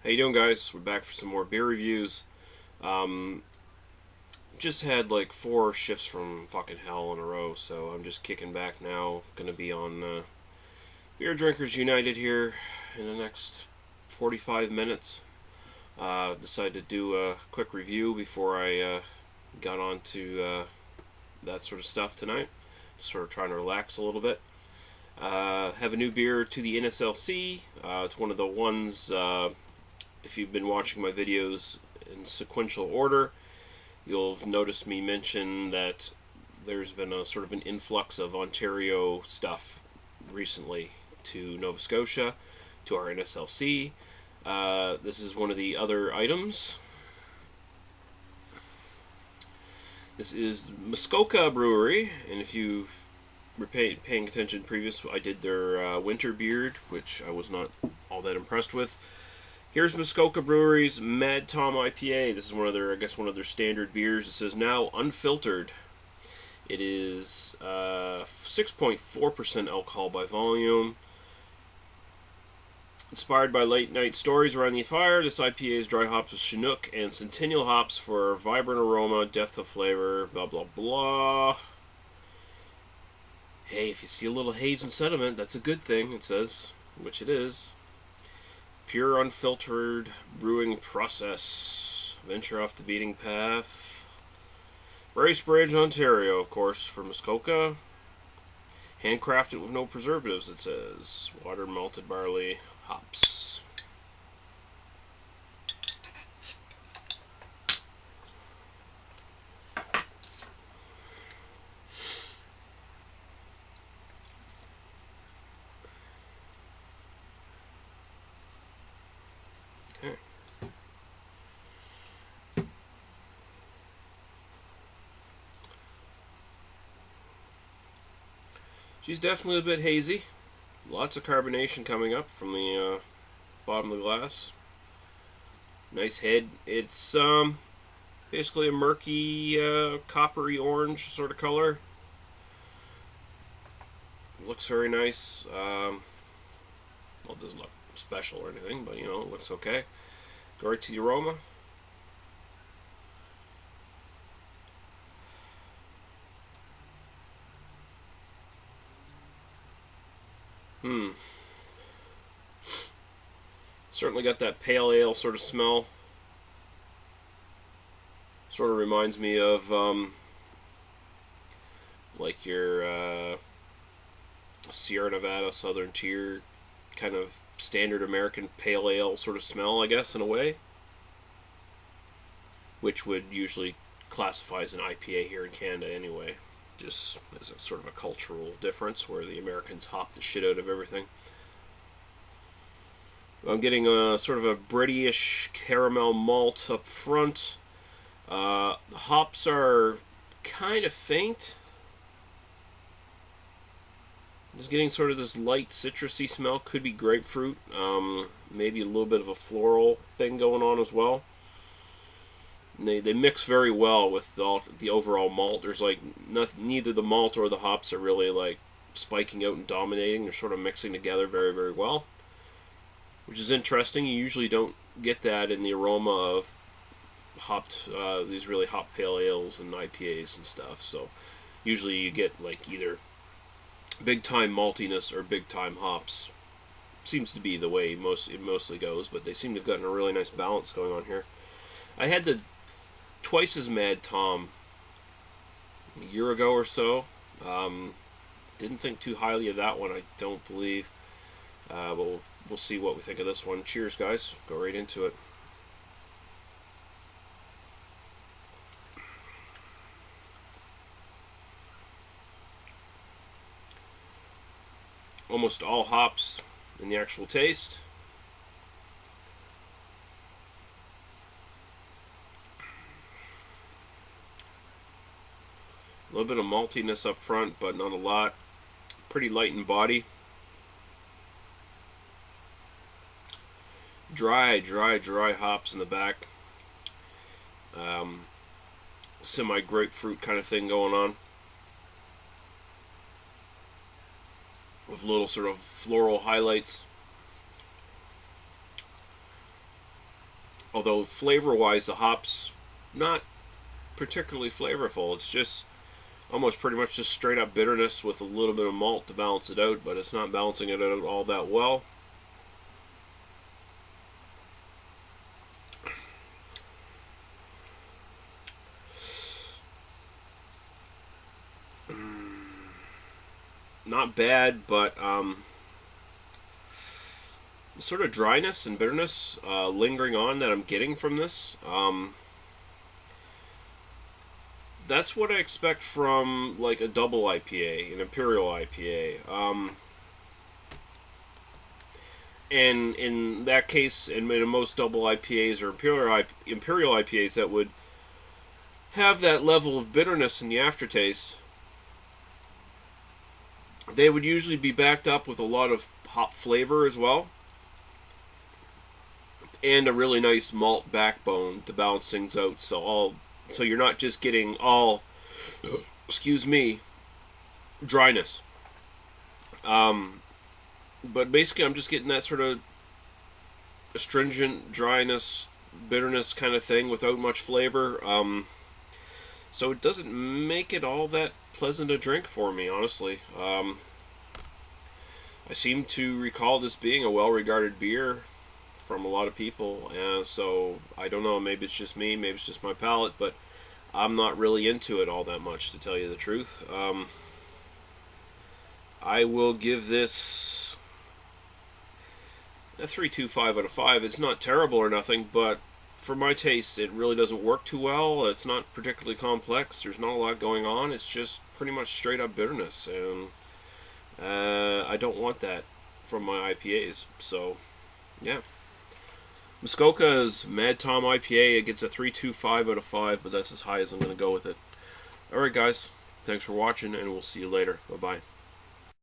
How you doing, guys? We're back for some more beer reviews. Um, just had like 4 shifts from fucking hell in a row, so I'm just kicking back now. Gonna be on Beer Drinkers United here in the next 45 minutes. Decided to do a quick review before I got on to that sort of stuff tonight. Just sort of trying to relax a little bit. Have a new beer to the NSLC. It's one of the ones, if you've been watching my videos in sequential order, you'll have noticed me mention that there's been a sort of an influx of Ontario stuff recently to Nova Scotia, to our NSLC. This is one of the other items. This is Muskoka Brewery, and if you were paying attention previous, I did their winter beard, which I was not all that impressed with. Here's Muskoka Brewery's Mad Tom IPA. This is one of their standard beers. It says now unfiltered. It is 6.4% alcohol by volume. Inspired by late night stories around the fire, this IPA is dry hopped with Chinook and Centennial hops for vibrant aroma, depth of flavor, blah blah blah. Hey, if you see a little haze and sediment, that's a good thing, it says, which it is. Pure unfiltered brewing process. Venture off the beating path. Bracebridge, Ontario, of course, for Muskoka. Handcrafted with no preservatives, it says. Water, malted barley, hops. Okay. She's definitely a bit hazy. Lots of carbonation coming up from the bottom of the glass. Nice head. It's basically a murky, coppery orange sort of color. Looks very nice. Well, it doesn't look special or anything, but it looks okay. Go right to the aroma. Certainly got that pale ale sort of smell. Sort of reminds me of like your Sierra Nevada Southern Tier kind of standard American pale ale sort of smell, I guess, in a way, which would usually classify as an IPA here in Canada anyway, just as a sort of a cultural difference where the Americans hop the shit out of everything. I'm getting a sort of a British caramel malt up front. The hops are kind of faint. Just getting sort of this light citrusy smell. Could be grapefruit. Maybe a little bit of a floral thing going on as well. And they mix very well with the overall malt. There's like neither the malt or the hops are really like spiking out and dominating. They're sort of mixing together very, very well, which is interesting. You usually don't get that in the aroma of these really hop pale ales and IPAs and stuff. So usually you get like either big time maltiness or big time hops. Seems to be the way it mostly goes, but they seem to have gotten a really nice balance going on here. I had the twice as Mad Tom a year ago or so. Didn't think too highly of that one, I don't believe. But we'll see what we think of this one. Cheers, guys. Go right into it. Almost all hops in the actual taste. A little bit of maltiness up front, but not a lot. Pretty light in body. Dry hops in the back. Semi grapefruit kind of thing going on, with little sort of floral highlights. Although flavor-wise, the hop's not particularly flavorful. It's just almost pretty much just straight up bitterness with a little bit of malt to balance it out, but it's not balancing it out all that well. Not bad, but sort of dryness and bitterness lingering on that I'm getting from this. That's what I expect from like a double IPA, an Imperial IPA. And in that case, in most double IPAs or Imperial IPAs that would have that level of bitterness in the aftertaste, they would usually be backed up with a lot of hop flavor as well, and a really nice malt backbone to balance things out. So you're not just getting all, excuse me, dryness. But basically, I'm just getting that sort of astringent dryness, bitterness kind of thing without much flavor. So it doesn't make it all that pleasant a drink for me, honestly. I seem to recall this being a well-regarded beer from a lot of people, and so I don't know, maybe it's just me, maybe it's just my palate, but I'm not really into it all that much, to tell you the truth. I will give this a 3.25 out of 5. It's not terrible or nothing, but for my taste, it really doesn't work too well. It's not particularly complex. There's not a lot going on. It's just pretty much straight up bitterness, and I don't want that from my IPAs. So, yeah. Muskoka's Mad Tom IPA. It gets a 3.25 out of 5, but that's as high as I'm going to go with it. Alright, guys. Thanks for watching, and we'll see you later. Bye-bye.